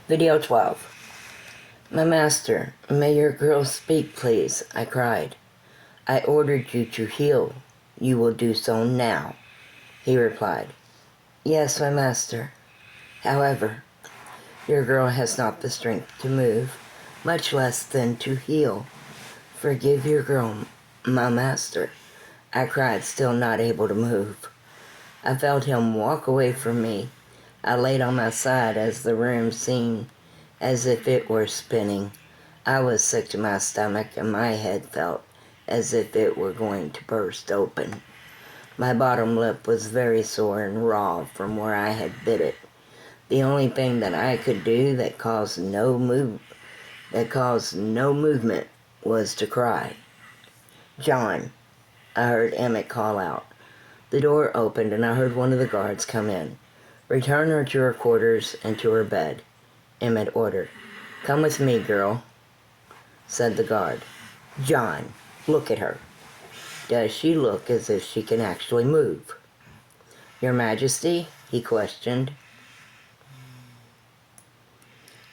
Video 12. My master, may your girl speak, please, I cried. I ordered you to heal. You will do so now, he replied. Yes, my master. However, your girl has not the strength to move, much less than to heal. Forgive your girl, my master, I cried, still not able to move. I felt him walk away from me. I laid on my side as the room seemed as if it were spinning. I was sick to my stomach and my head felt as if it were going to burst open. My bottom lip was very sore and raw from where I had bit it. The only thing that I could do that caused no movement was to cry. John, I heard Emmett call out. The door opened and I heard one of the guards come in. Return her to her quarters and to her bed, Emmett ordered. Come with me, girl, said the guard. John, look at her. Does she look as if she can actually move? Your Majesty, he questioned.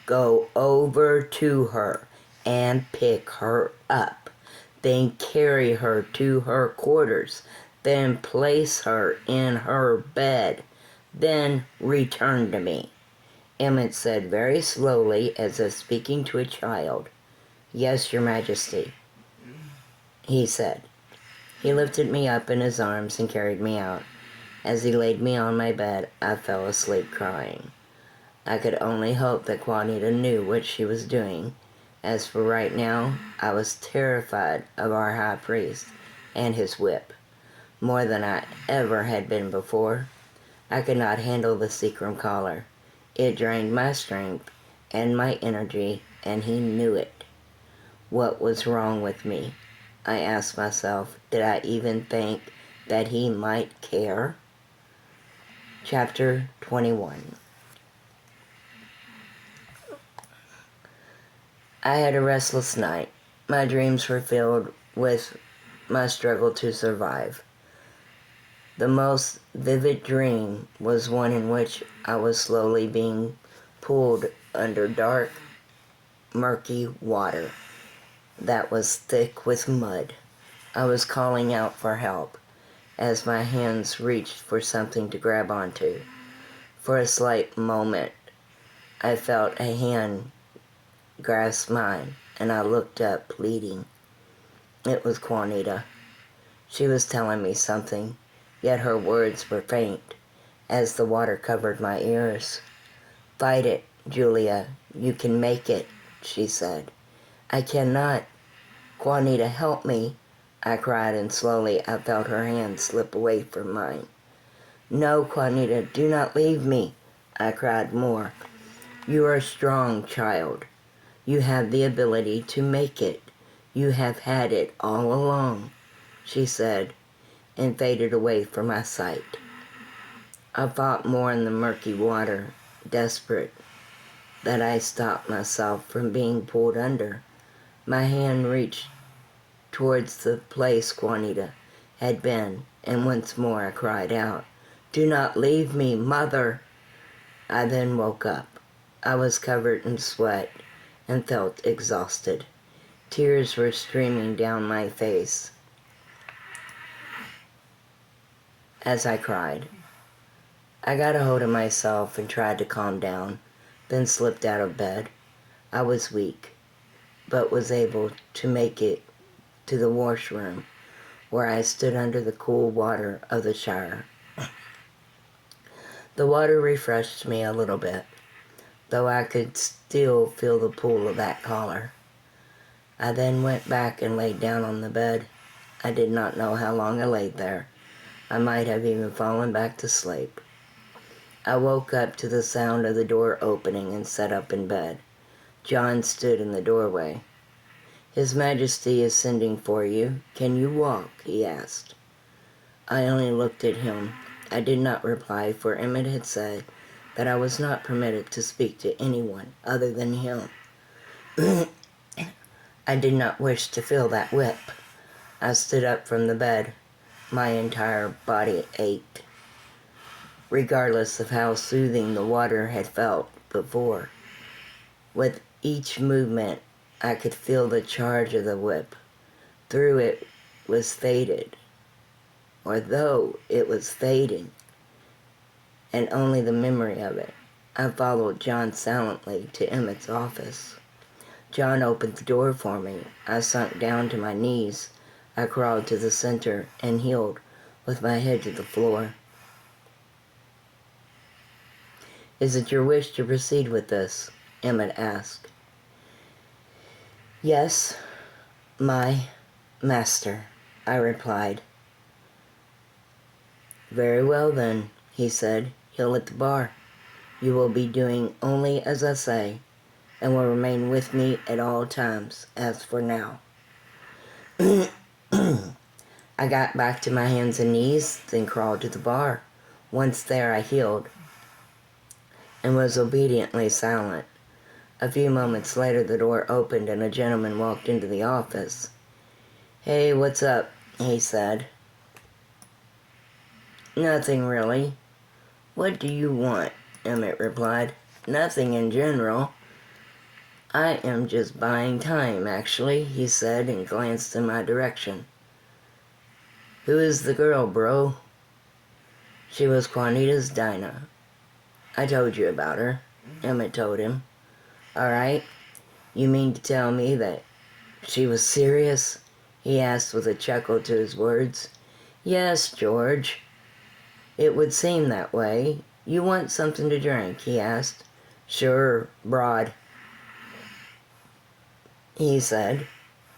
Go over to her and pick her up. Then carry her to her quarters. Then place her in her bed. Then return to me. Emmett said very slowly, as if speaking to a child. Yes, Your Majesty, he said. He lifted me up in his arms and carried me out. As he laid me on my bed, I fell asleep crying. I could only hope that Juanita knew what she was doing. As for right now, I was terrified of our high priest and his whip, more than I ever had been before. I could not handle the Seacrum collar. It drained my strength and my energy, and he knew it. What was wrong with me? I asked myself. Did I even think that he might care? Chapter 21. I had a restless night. My dreams were filled with my struggle to survive. The most vivid dream was one in which I was slowly being pulled under dark, murky water that was thick with mud. I was calling out for help as my hands reached for something to grab onto. For a slight moment, I felt a hand grasp mine, and I looked up, pleading. It was Juanita. She was telling me something, yet her words were faint, as the water covered my ears. Fight it, Julia. You can make it, she said. I cannot. Juanita, help me, I cried, and slowly I felt her hand slip away from mine. No, Juanita, do not leave me, I cried more. You are a strong child. You have the ability to make it. You have had it all along, she said, and faded away from my sight. I fought more in the murky water, desperate that I stopped myself from being pulled under. My hand reached towards the place Juanita had been, and once more I cried out, Do not leave me, Mother! I then woke up. I was covered in sweat and felt exhausted. Tears were streaming down my face as I cried. I got a hold of myself and tried to calm down, then slipped out of bed. I was weak, but was able to make it to the washroom, where I stood under the cool water of the shower. The water refreshed me a little bit, though I could still feel the pull of that collar. I then went back and laid down on the bed. I did not know how long I laid there. I might have even fallen back to sleep. I woke up to the sound of the door opening and sat up in bed. John stood in the doorway. His Majesty is sending for you. Can you walk? He asked. I only looked at him. I did not reply, for Emmett had said that I was not permitted to speak to anyone other than him. I did not wish to feel that whip. I stood up from the bed. My entire body ached, regardless of how soothing the water had felt before. With each movement, I could feel the charge of the whip. Though it was fading, and only the memory of it, I followed John silently to Emmett's office. John opened the door for me. I sunk down to my knees. I crawled to the center and heeled with my head to the floor. "Is it your wish to proceed with this?" Emmett asked. "Yes, my master," I replied. "Very well then," he said. "Heel at the bar. You will be doing only as I say, and will remain with me at all times, as for now." I got back to my hands and knees, then crawled to the bar. Once there, I heeled and was obediently silent. A few moments later, the door opened and a gentleman walked into the office. "Hey, what's up?" he said. "Nothing really." "What do you want?" Emmett replied. "Nothing in general. I am just buying time, actually," he said and glanced in my direction. "Who is the girl, bro?" "She was Juanita's Dinah. I told you about her," Emmett told him. "All right. You mean to tell me that she was serious?" he asked with a chuckle to his words. "Yes, George. It would seem that way. You want something to drink?" he asked. "Sure, broad," he said.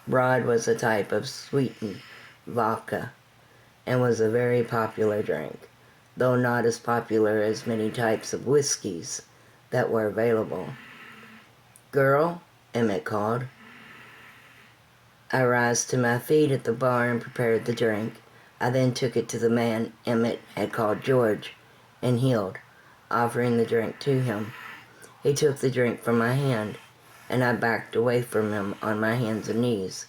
Broad was a type of sweetened vodka and was a very popular drink, though not as popular as many types of whiskeys that were available. "Girl," Emmett called. I rose to my feet at the bar and prepared the drink. I then took it to the man Emmett had called George and heeled, offering the drink to him. He took the drink from my hand, and I backed away from him on my hands and knees.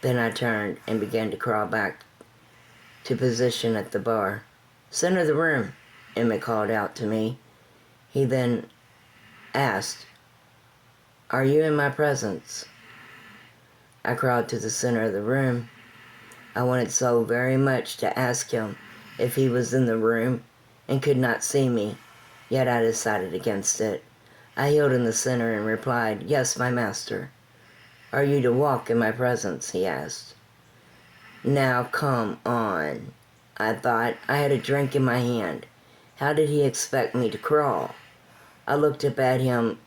Then I turned and began to crawl back to position at the bar. "Center the room," Emmett called out to me. He then asked, "Are you in my presence?" I crawled to the center of the room. I wanted so very much to ask him if he was in the room and could not see me, yet I decided against it. I heeled in the center and replied, "Yes, my master." "Are you to walk in my presence?" he asked. Now come on, I thought. I had a drink in my hand. How did he expect me to crawl? I looked up at him,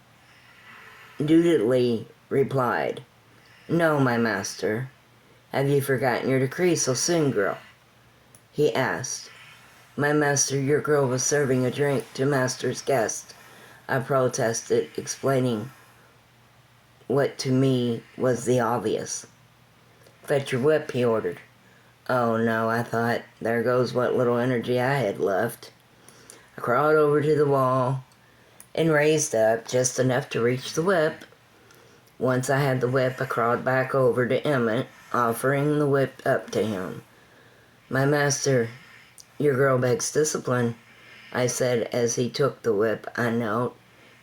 doggedly replied, "No, my master." "Have you forgotten your decree so soon, girl?" he asked. "My master, your girl was serving a drink to master's guest," I protested, explaining what to me was the obvious. "Fetch your whip," he ordered. Oh no, I thought, there goes what little energy I had left. I crawled over to the wall and raised up just enough to reach the whip. Once I had the whip, I crawled back over to Emmett, offering the whip up to him. "My master, your girl begs discipline," I said as he took the whip. I knelt.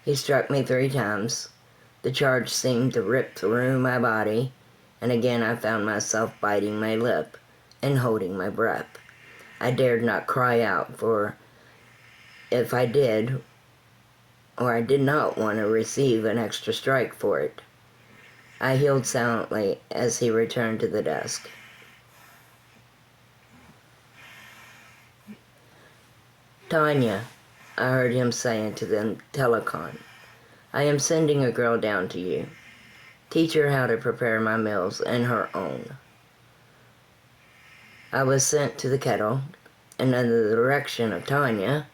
He struck me 3 times. The charge seemed to rip through my body, and again I found myself biting my lip and holding my breath. I dared not cry out, for if I did, or I did not want to receive an extra strike for it. I heeled silently as he returned to the desk. "Tanya," I heard him saying to the telecon, "I am sending a girl down to you. Teach her how to prepare my meals and her own." I was sent to the kettle, and under the direction of Tanya,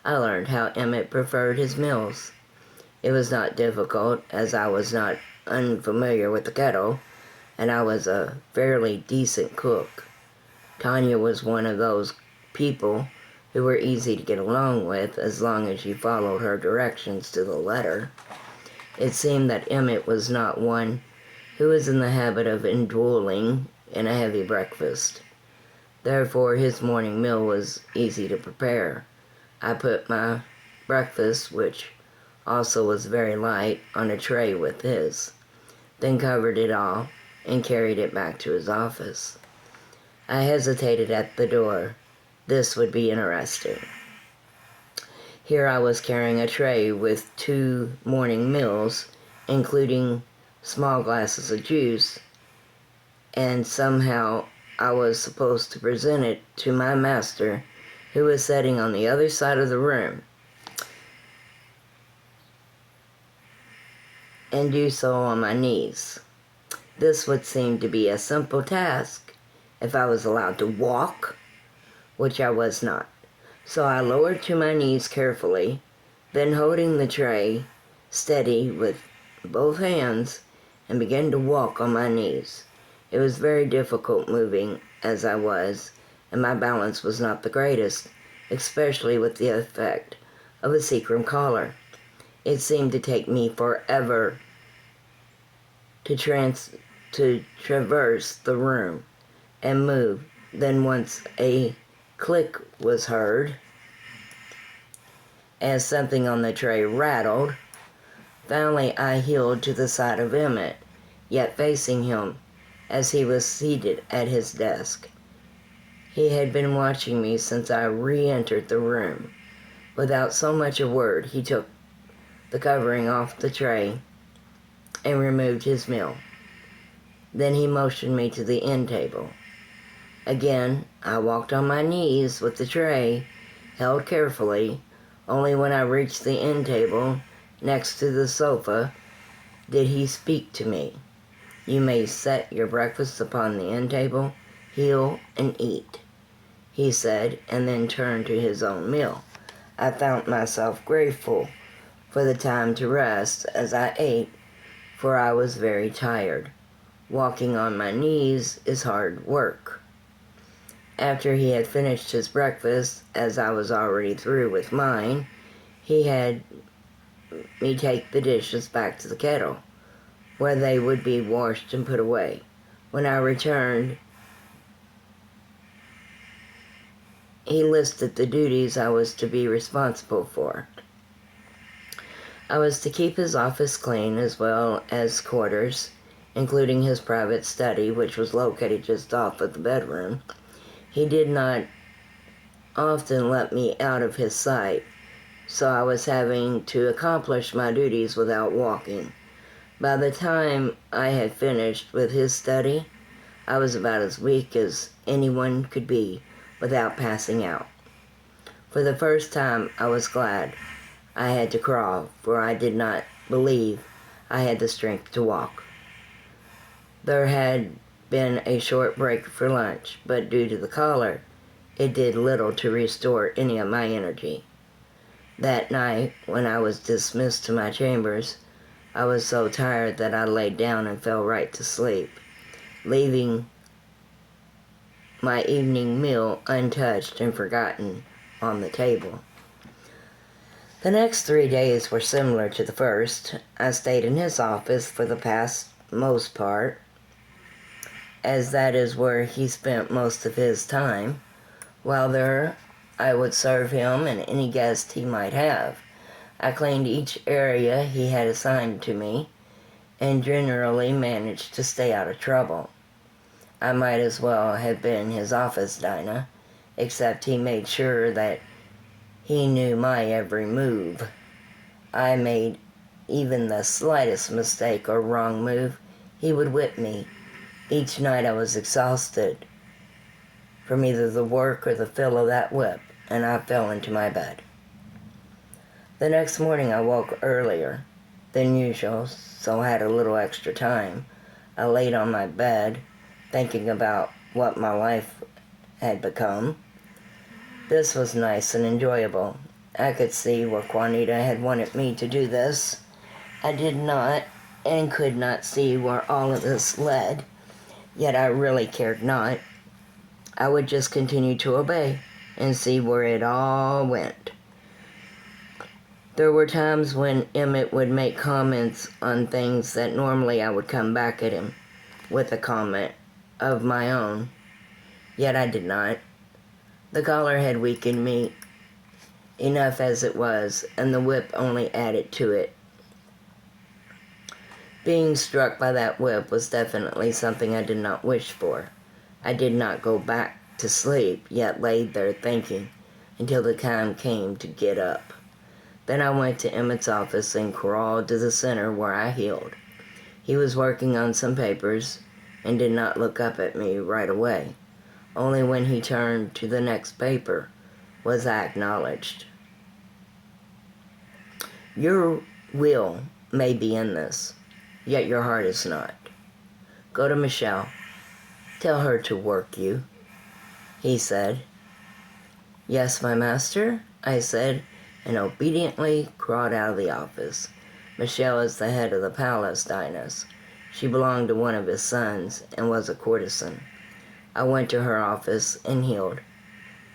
I learned how Emmett preferred his meals. It was not difficult, as I was not unfamiliar with the kettle, and I was a fairly decent cook. Tanya was one of those people who were easy to get along with as long as you followed her directions to the letter. It seemed that Emmett was not one who was in the habit of indulging in a heavy breakfast. Therefore, his morning meal was easy to prepare. I put my breakfast, which also was very light on a tray with his, then covered it all and carried it back to his office. I hesitated at the door. This would be interesting. Here I was carrying a tray with 2 morning meals, including small glasses of juice, and somehow I was supposed to present it to my master, who was sitting on the other side of the room, and do so on my knees. This would seem to be a simple task if I was allowed to walk, which I was not. So I lowered to my knees carefully, then holding the tray steady with both hands, and began to walk on my knees. It was very difficult moving as I was, and my balance was not the greatest, especially with the effect of a sequin collar. It seemed to take me forever to traverse the room and move. Then once a click was heard, as something on the tray rattled. Finally, I heeled to the side of Emmett, yet facing him, as he was seated at his desk. He had been watching me since I re-entered the room. Without so much a word, he took the covering off the tray and removed his meal. Then he motioned me to the end table. Again, I walked on my knees with the tray held carefully. Only when I reached the end table next to the sofa did he speak to me. "You may set your breakfast upon the end table, heal, and eat," he said, and then turned to his own meal. I found myself grateful for the time to rest as I ate, for I was very tired. Walking on my knees is hard work. After he had finished his breakfast, as I was already through with mine, he had me take the dishes back to the kettle, where they would be washed and put away. When I returned, he listed the duties I was to be responsible for. I was to keep his office clean as well as quarters, including his private study, which was located just off of the bedroom. He did not often let me out of his sight, so I was having to accomplish my duties without walking. By the time I had finished with his study, I was about as weak as anyone could be without passing out. For the first time, I was glad I had to crawl, for I did not believe I had the strength to walk. There had been a short break for lunch, but due to the collar, it did little to restore any of my energy. That night, when I was dismissed to my chambers, I was so tired that I laid down and fell right to sleep, leaving my evening meal untouched and forgotten on the table. The next 3 days were similar to the first. I stayed in his office for the most part, as that is where he spent most of his time. While there, I would serve him and any guest he might have. I cleaned each area he had assigned to me, and generally managed to stay out of trouble. I might as well have been his office Dinah, except he made sure that he knew my every move. I made even the slightest mistake or wrong move, he would whip me. Each night I was exhausted from either the work or the feel of that whip, and I fell into my bed. The next morning I woke earlier than usual, so I had a little extra time. I laid on my bed, thinking about what my life had become. This was nice and enjoyable. I could see where Juanita had wanted me to do this. I did not and could not see where all of this led, yet I really cared not. I would just continue to obey and see where it all went. There were times when Emmett would make comments on things that normally I would come back at him with a comment of my own, yet I did not. The collar had weakened me. enough as it was, and the whip only added to it. Being struck by that whip was definitely something I did not wish for. I did not go back to sleep, yet laid there thinking until the time came to get up. Then I went to Emmett's office and crawled to the center where I healed. He was working on some papers and did not look up at me right away. Only when he turned to the next paper was I acknowledged. Your will may be in this, yet your heart is not. Go to Michelle. Tell her to work you, he said. Yes, my master, I said, and obediently crawled out of the office. Michelle is the head of the palace dynasty. She belonged to one of his sons and was a courtesan. I went to her office and healed.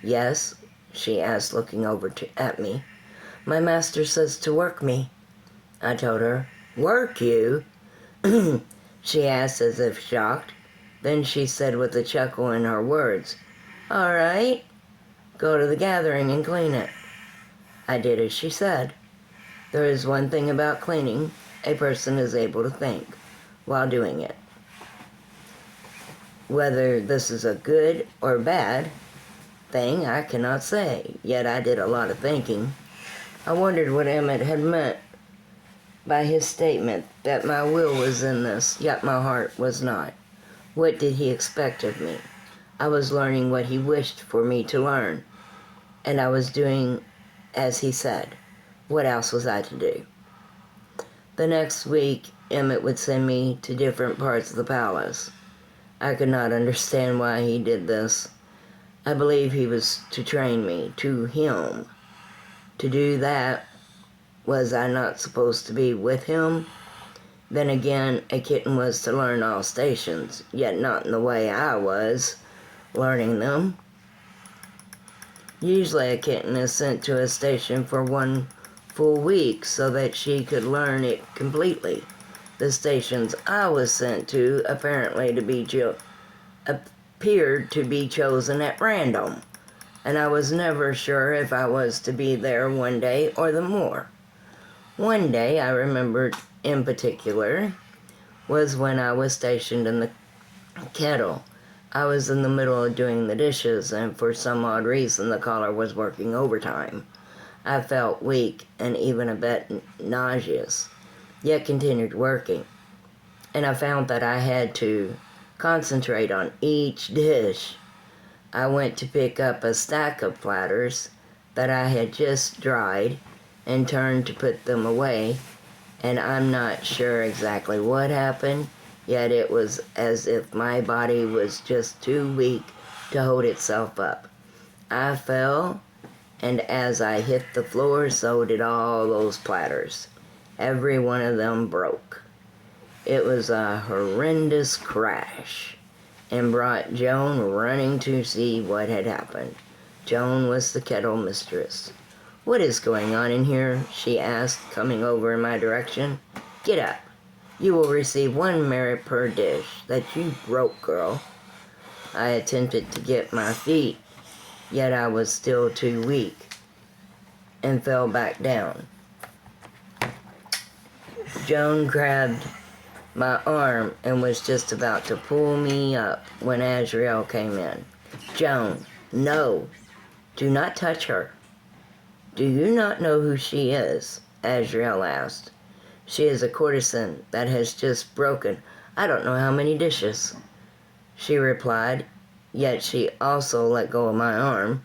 Yes, she asked, looking over at me. My master says to work me. I told her. Work you? She asked as if shocked. Then she said with a chuckle in her words, All right, go to the gathering and clean it. I did as she said. There is one thing about cleaning. A person is able to think while doing it. Whether this is a good or bad thing, I cannot say, yet I did a lot of thinking. I wondered what Emmett had meant by his statement that my will was in this, yet my heart was not. What did he expect of me? I was learning what he wished for me to learn, and I was doing as he said. What else was I to do? The next week, Emmett would send me to different parts of the palace. I could not understand why he did this. I believe he was to train me, to him. To do that, was I not supposed to be with him? Then again, a kitten was to learn all stations, yet not in the way I was learning them. Usually a kitten is sent to a station for 1 full week so that she could learn it completely. The stations I was sent to appeared to be chosen at random, and I was never sure if I was to be there one day or the more. One day I remembered in particular was when I was stationed in the kettle. I was in the middle of doing the dishes, and for some odd reason the caller was working overtime. I felt weak and even a bit nauseous, yet continued working, and I found that I had to concentrate on each dish. I went to pick up a stack of platters that I had just dried and turned to put them away, and I'm not sure exactly what happened, yet it was as if my body was just too weak to hold itself up. I fell, and as I hit the floor, so did all those platters. Every one of them broke. It was a horrendous crash, and brought Joan running to see what had happened. Joan was the kettle mistress. What is going on in here? She asked, coming over in my direction. Get up. You will receive 1 merit per dish that you broke, girl. I attempted to get my feet, yet I was still too weak, and fell back down. Joan grabbed my arm and was just about to pull me up when Azrael came in. Joan, no, do not touch her. Do you not know who she is? Azrael asked. She is a courtesan that has just broken I don't know how many dishes, she replied, yet she also let go of my arm.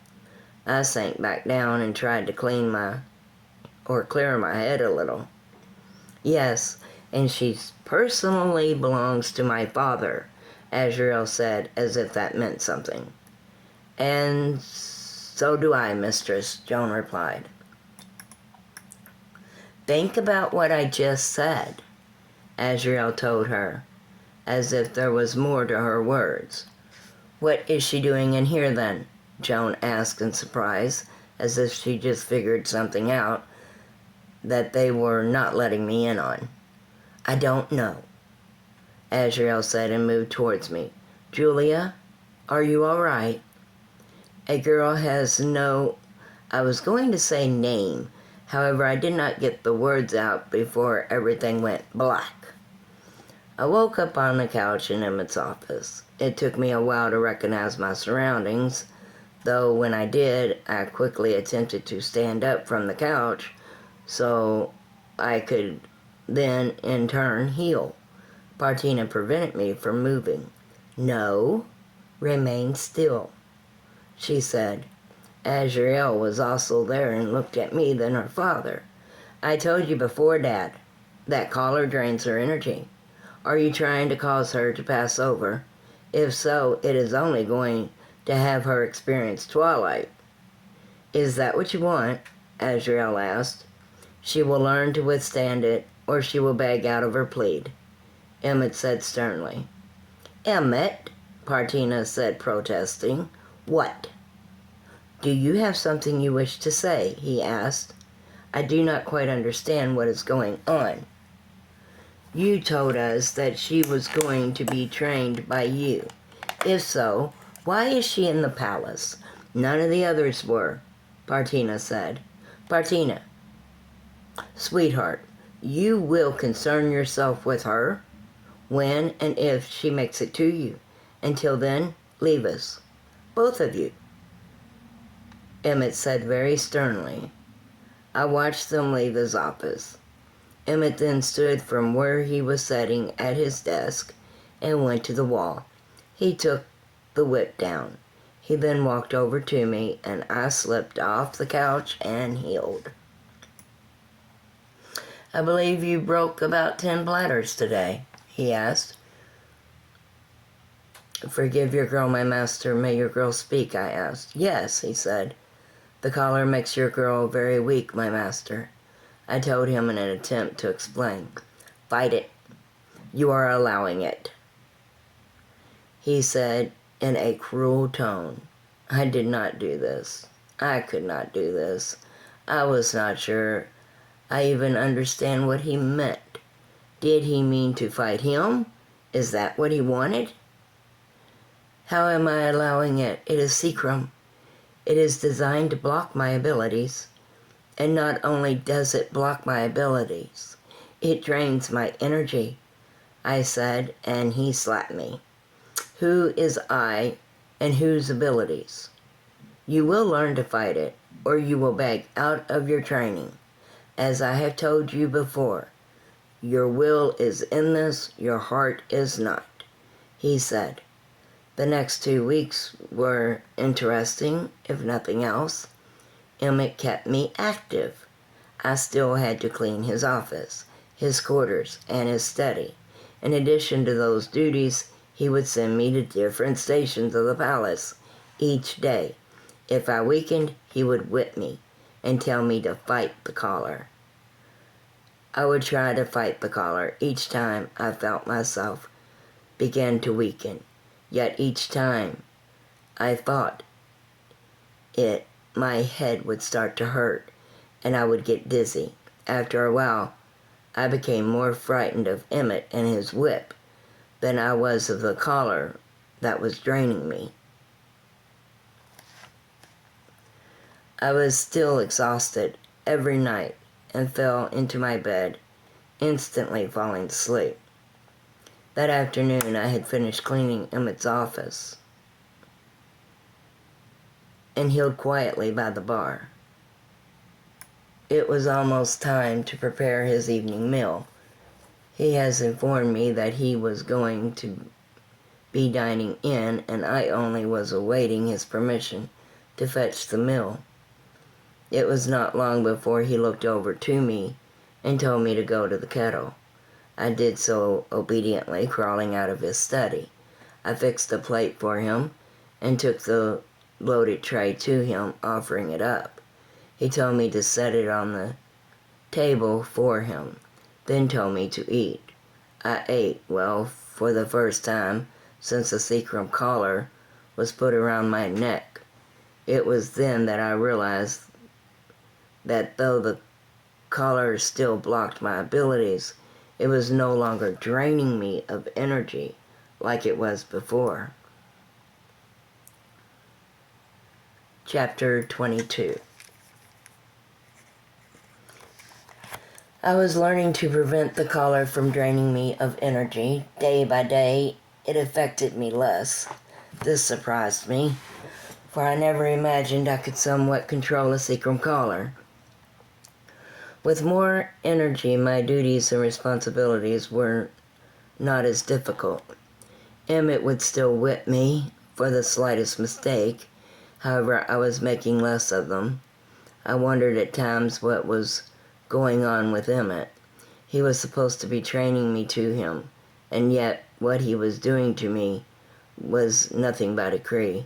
I sank back down and tried to clear my head a little. Yes, and she personally belongs to my father, Azrael said, as if that meant something. And so do I, mistress, Joan replied. Think about what I just said, Azrael told her, as if there was more to her words. What is she doing in here then? Joan asked in surprise, as if she just figured something out that they were not letting me in on. I don't know, Azrael said and moved towards me. Julia, are you all right? A girl has no I was going to say name, however I did not get the words out before everything went black. I woke up on the couch in Emmett's office. It took me a while to recognize my surroundings, though when I did, I quickly attempted to stand up from the couch so I could then, in turn, heal. Partina prevented me from moving. "No, remain still," she said. Azrael was also there and looked at me, then her father. "I told you before, Dad, that caller drains her energy. Are you trying to cause her to pass over? If so, it is only going to have her experience twilight." "Is that what you want?" Azrael asked. "She will learn to withstand it, or she will beg out of her plead," Emmett said sternly. "Emmett," Partina said, protesting. "What?" "Do you have something you wish to say?" he asked. "I do not quite understand what is going on." "You told us that she was going to be trained by you. If so, why is she in the palace? None of the others were," Partina said. "Partina, sweetheart, you will concern yourself with her when and if she makes it to you. Until then, leave us. Both of you," Emmett said very sternly. I watched them leave his office. Emmett then stood from where he was sitting at his desk and went to the wall. He took the whip down. He then walked over to me, and I slipped off the couch and healed. "I believe you broke about 10 bladders today," he asked. "Forgive your girl, my master. May your girl speak?" I asked. "Yes," he said. "The collar makes your girl very weak, my master," I told him in an attempt to explain. "Fight it. You are allowing it," he said in a cruel tone. I did not do this. I could not do this. I was not sure I even understand what he meant. Did he mean to fight him? Is that what he wanted? "How am I allowing it? It is secrum. It is designed to block my abilities. And not only does it block my abilities, it drains my energy," I said, and he slapped me. "Who is I and whose abilities? You will learn to fight it, or you will beg out of your training. As I have told you before, your will is in this, your heart is not," he said. The next 2 weeks were interesting, if nothing else. Emmett kept me active. I still had to clean his office, his quarters, and his study. In addition to those duties, he would send me to different stations of the palace each day. If I weakened, he would whip me and tell me to fight the collar. I would try to fight the collar each time I felt myself begin to weaken. Yet each time I fought it, my head would start to hurt, and I would get dizzy. After a while, I became more frightened of Emmett and his whip than I was of the collar that was draining me. I was still exhausted every night and fell into my bed, instantly falling to sleep. That afternoon, I had finished cleaning Emmett's office and healed quietly by the bar. It was almost time to prepare his evening meal. He has informed me that he was going to be dining in, and I only was awaiting his permission to fetch the meal. It was not long before he looked over to me and told me to go to the kettle. I did so obediently, crawling out of his study. I fixed a plate for him and took the loaded tray to him, offering it up. He told me to set it on the table for him, then told me to eat. I ate, well, for the first time since the secrum collar was put around my neck. It was then that I realized that though the collar still blocked my abilities, it was no longer draining me of energy like it was before. Chapter 22. I was learning to prevent the collar from draining me of energy. Day by day, it affected me less. This surprised me, for I never imagined I could somewhat control a secret collar. With more energy, my duties and responsibilities were not as difficult. Emmett would still whip me for the slightest mistake. However, I was making less of them. I wondered at times what was going on with Emmett. He was supposed to be training me to him, and yet what he was doing to me was nothing but a decree.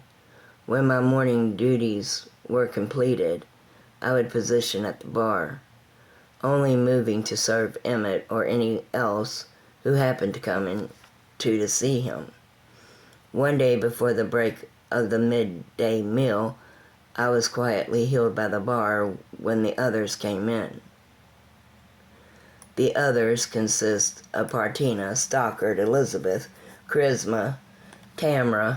When my morning duties were completed, I would position at the bar, only moving to serve Emmett or any else who happened to come in to see him. One day before the break of the midday meal, I was quietly held by the bar when the others came in. The others consist of Partina, Stockard, Elizabeth, Charisma, Tamra,